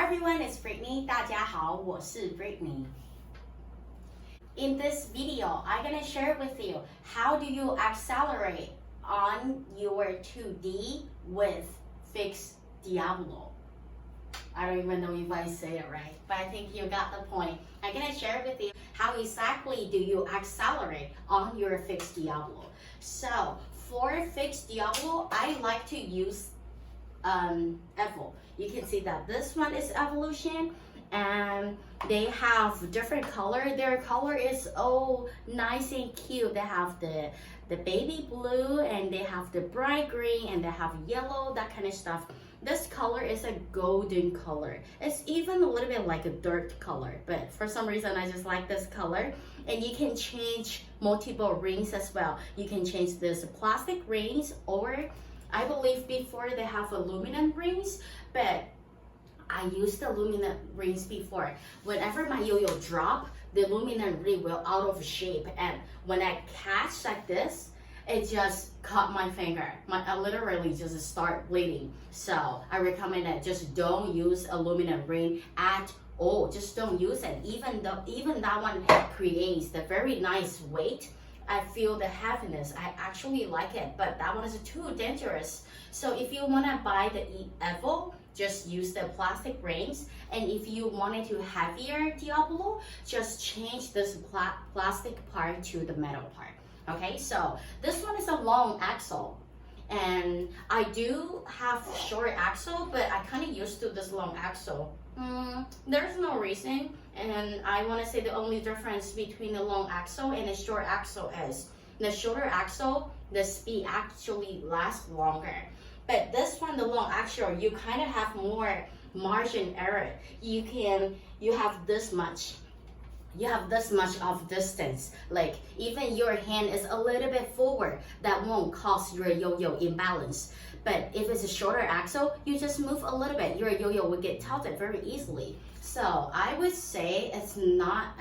everyone, it's Britney. 大家好，我是 Britney. In this video, I'm gonna share with you how do you accelerate on your 2D with Fix Diablo. I don't even know if I say it right, but I think you got the point. I'm gonna share with you how exactly do you accelerate on your Fix Diablo. So for Fix Diablo, I like to use Evo. You can see that this one is Evolution and they have different color. Their color is oh nice and cute. They have the baby blue and they have the bright green and they have yellow, that kind of stuff. This color is a golden color. It's even a little bit like a dirt color, but for some reason I just like this color. And you can change multiple rings as well. You can change this plastic rings, or I believe before they have aluminum rings, but I used the aluminum rings before. Whenever my yo-yo drop, the aluminum ring will out of shape, and when I catch like this, it just cut my finger. I literally just start bleeding. So I recommend that just don't use aluminum ring at all. Just don't use it. Even that one creates the very nice weight. I feel the heaviness. I actually like it, but that one is too dangerous. So if you want to buy the Evo, just use the plastic rings. And if you wanted to heavier Diablo, just change this plastic part to the metal part. Okay, so this one is a long axle. And I do have short axle, but I kind of used to this long axle. There's no reason, and I want to say the only difference between the long axle and the short axle is the shorter axle, the speed actually lasts longer. But this one, the long axle, you kind of have more margin error. You have this much. You have this much of distance. Like even your hand is a little bit forward, that won't cause your yo-yo imbalance. But if it's a shorter axle, you just move a little bit, your yo-yo will get tilted very easily. So I would say it's not,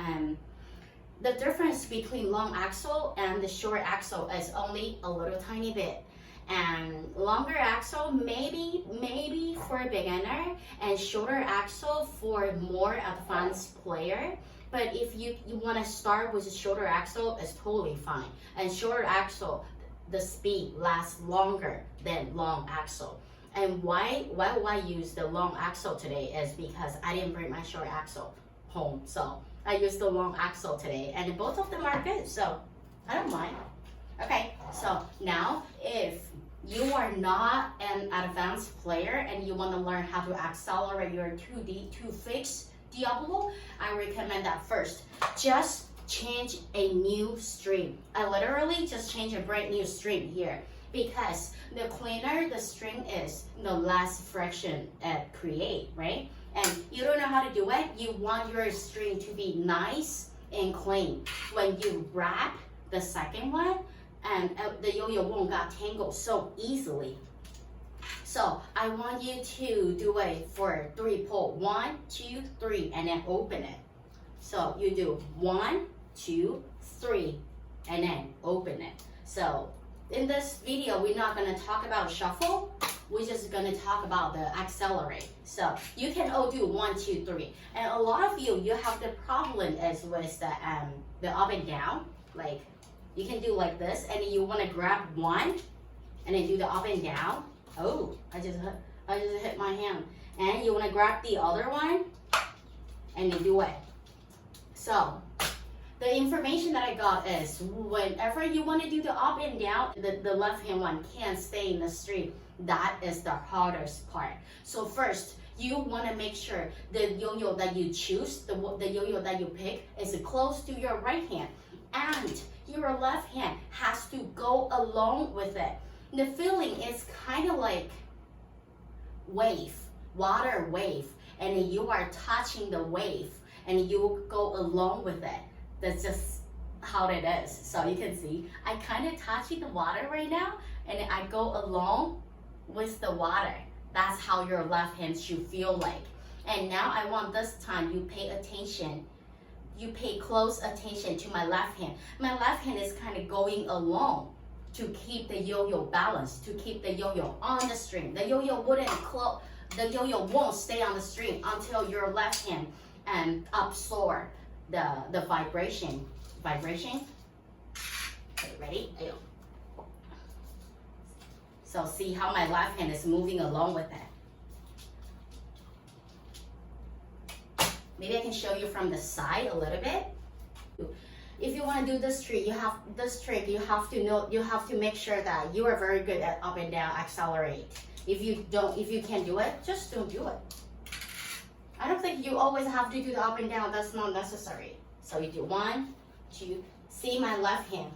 the difference between long axle and the short axle is only a little tiny bit. And longer axle maybe for a beginner, and shorter axle for more advanced player. But if you want to start with a shorter axle, it's totally fine. And shorter axle, the speed lasts longer than long axle. And why will I use the long axle today is because I didn't bring my short axle home. So I used the long axle today, and both of them are good, so I don't mind. Okay, so now if you are not an advanced player and you want to learn how to accelerate your 2D to Fix Diablo, I recommend that first. Just change a new string. I literally just change a brand new string here, because the cleaner the string is, the less friction it create, right? And you don't know how to do it. You want your string to be nice and clean. When you wrap the second one, and the yo-yo won't get tangled so easily. So I want you to do it for 3 pull. 1, 2, 3, and then open it. So you do 1, 2, 3, and then open it. So in this video, we're not gonna talk about shuffle. We're just gonna talk about the accelerate. So you can all do 1, 2, 3. And a lot of you have the problem is with the up and down. Like you can do like this, and you wanna grab one, and then do the up and down. Oh, I just hit my hand. And you want to grab the other one and then do it. So the information that I got is whenever you want to do the up and down, the left hand one can't stay in the string. That is the hardest part. So first, you want to make sure the yo-yo that you choose, the yo-yo that you pick, is close to your right hand, and your left hand has to go along with it. The feeling is kind of like wave, water wave, and you are touching the wave and you go along with it. That's just how it is. So you can see, I kind of touching the water right now, and I go along with the water. That's how your left hand should feel like. And now I want this time you pay attention. You pay close attention to my left hand. My left hand is kind of going along to keep the yo-yo balanced, to keep the yo-yo on the string. The yo-yo wouldn't the yo-yo won't stay on the string until your left hand and absorb the vibration. Okay, ready? Ayo. So see how my left hand is moving along with it. Maybe I can show you from the side a little bit. If you want to do this trick, you have to make sure that you are very good at up and down, accelerate. If you can't do it, just don't do it. I don't think you always have to do the up and down. That's not necessary. So you do 1, 2. See my left hand.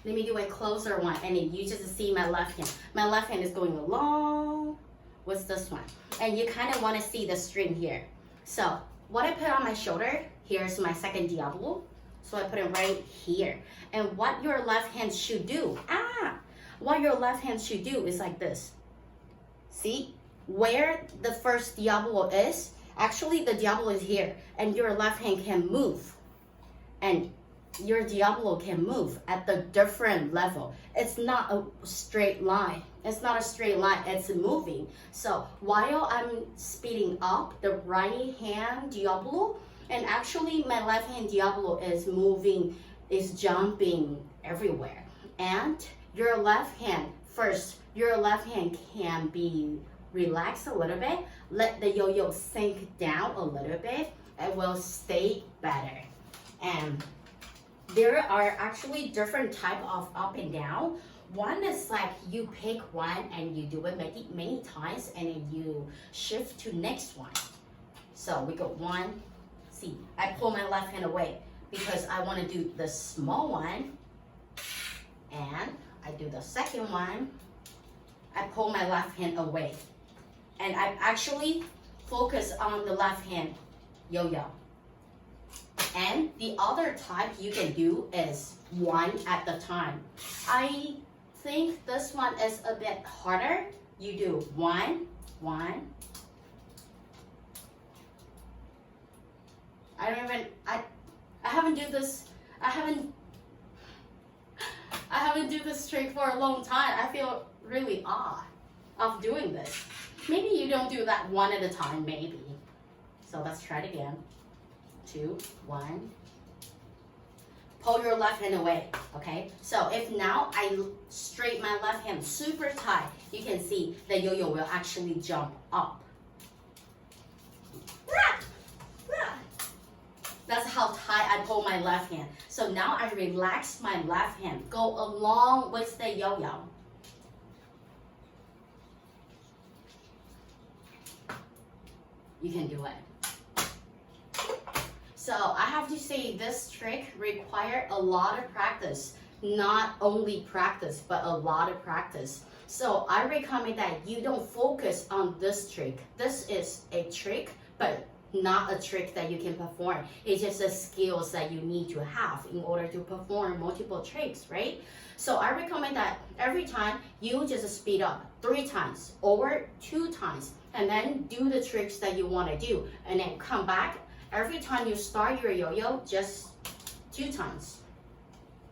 Let me do a closer one, and then you just see my left hand. My left hand is going along with this one, and you kind of want to see the string here. So what I put on my shoulder, here's my second diablo. So I put it right here. And what your left hand should do, what your left hand should do is like this. See where the first diablo is? Actually, the diablo is here, and your left hand can move, and your diablo can move at the different level. It's not a straight line. It's not a straight line. It's moving. So while I'm speeding up the right hand diablo, and actually my left hand diablo is moving, is jumping everywhere. And your left hand can be relaxed a little bit. Let the yo-yo sink down a little bit. It will stay better. And there are actually different type of up and down. One is like you pick one and you do it many times, and then you shift to next one. So we go 1. See, I pull my left hand away because I want to do the small one, and I do the second one. I pull my left hand away, and I actually focus on the left hand yo-yo. And the other type you can do is 1 at the time. I think this one is a bit harder. You do 1, 1. I haven't do this trick for a long time. I feel really odd of doing this. Maybe you don't do that 1 at a time, maybe. So let's try it again. 2, 1. Pull your left hand away, okay? So if now I straighten my left hand super tight, you can see the yo-yo will actually jump up. That's how tight I pull my left hand. So now I relax my left hand, go along with the yo-yo. You can do it. So I have to say this trick requires a lot of practice. Not only practice, but a lot of practice. So I recommend that you don't focus on this trick. This is a trick, but not a trick that you can perform. It's just the skills that you need to have in order to perform multiple tricks, right? So I recommend that every time you just speed up 3 times or 2 times, and then do the tricks that you want to do, and then come back. Every time you start your yo-yo, just 2 times.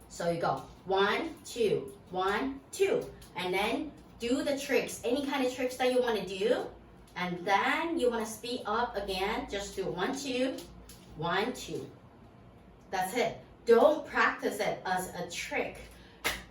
So you go 1, 2, 1, 2, and then do the tricks, any kind of tricks that you want to do. And then you want to speed up again, just do 1, 2, 1, 2. That's it. Don't practice it as a trick.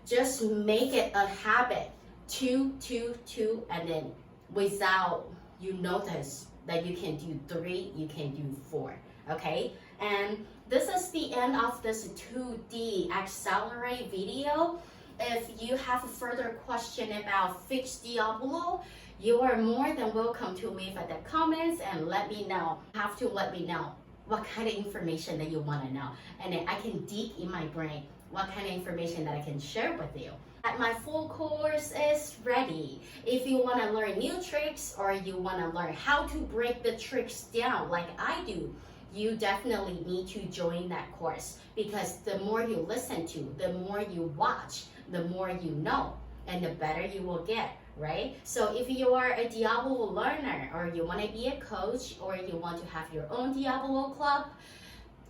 Just make it a habit. 2, 2, 2, and then without you notice that you can do 3, you can do 4. Okay? And this is the end of this 2D accelerate video. If you have a further question about fixed diablo, you are more than welcome to leave at the comments and let me know. You have to let me know what kind of information that you want to know. And then I can dig in my brain what kind of information that I can share with you. My full course is ready. If you want to learn new tricks or you want to learn how to break the tricks down like I do, you definitely need to join that course, because the more you listen to, the more you watch, the more you know, and the better you will get, right? So if you are a Diablo learner, or you want to be a coach, or you want to have your own Diablo club,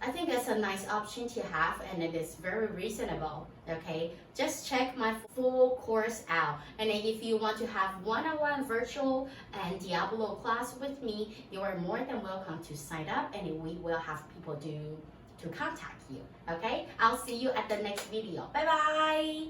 I think it's a nice option to have, and it is very reasonable. Okay, just check my full course out. And then if you want to have one-on-one virtual and Diablo class with me, you are more than welcome to sign up, and we will have people to contact you. Okay, I'll see you at the next video. Bye bye.